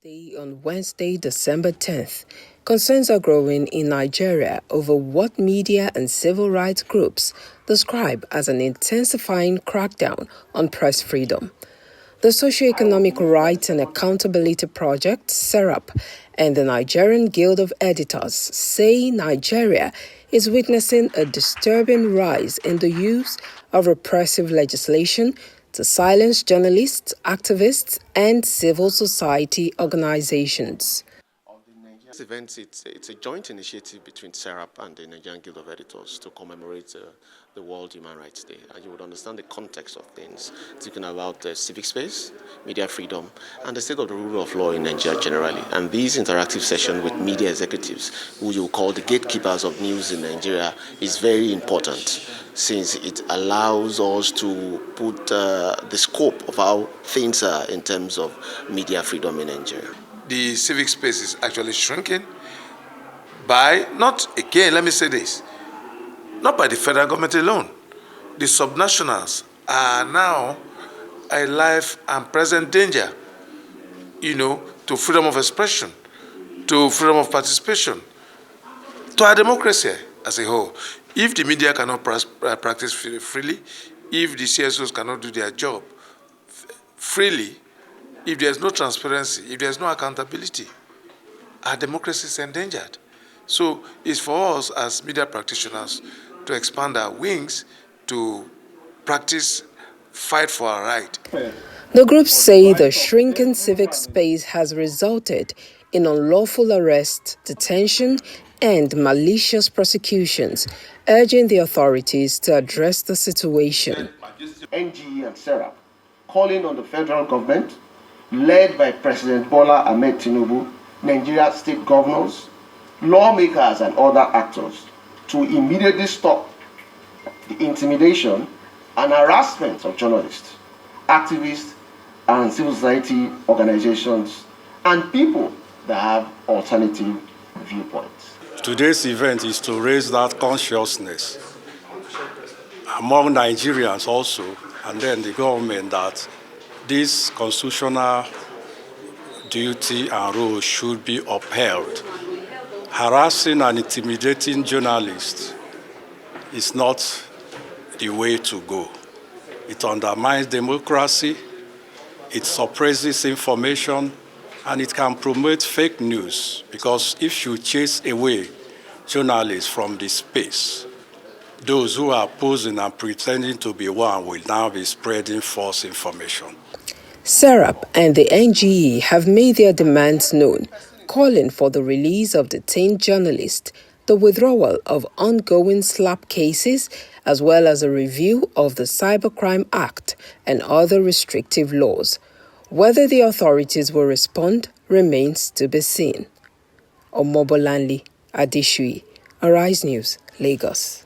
Day on Wednesday, December 10th, concerns are growing in Nigeria over what media and civil rights groups describe as an intensifying crackdown on press freedom. The Socioeconomic Rights and Accountability Project, Serap, and the Nigerian Guild of Editors say Nigeria is witnessing a disturbing rise in the use of repressive legislation to silence journalists, activists, and civil society organizations. This event, it's a joint initiative between Serap and the Nigerian Guild of Editors to commemorate the World Human Rights Day. And you would understand the context of things, talking about civic space, media freedom, and the state of the rule of law in Nigeria generally. And these interactive sessions with media executives, who you call the gatekeepers of news in Nigeria, is very important, since it allows us to put the scope of how things are in terms of media freedom in Nigeria. The civic space is actually shrinking by, not again, let me say this, not by the federal government alone. The subnationals are now a life and present danger, to freedom of expression, to freedom of participation, to our democracy as a whole. If the media cannot practice freely, if the CSOs cannot do their job freely, if there's no transparency, if there's no accountability, our democracy is endangered. So it's for us as media practitioners to expand our wings to practice, fight for our right. The groups say the shrinking civic space has resulted in unlawful arrest, detention, and malicious prosecutions, urging the authorities to address the situation. NGE and Serap calling on the federal government, led by President Bola Ahmed Tinubu, Nigeria state governors, lawmakers and other actors to immediately stop the intimidation and harassment of journalists, activists and civil society organizations and people that have alternative viewpoints. Today's event is to raise that consciousness among Nigerians also, and then the government, that this constitutional duty and role should be upheld. Harassing and intimidating journalists is not the way to go. It undermines democracy, it suppresses information, and it can promote fake news, because if you chase away journalists from the space, those who are posing and pretending to be one will now be spreading false information. Serap and the NGE have made their demands known, calling for the release of detained journalists, the withdrawal of ongoing slap cases, as well as a review of the Cybercrime Act and other restrictive laws. Whether the authorities will respond remains to be seen. Omobolanle Adeshui, Arise News, Lagos.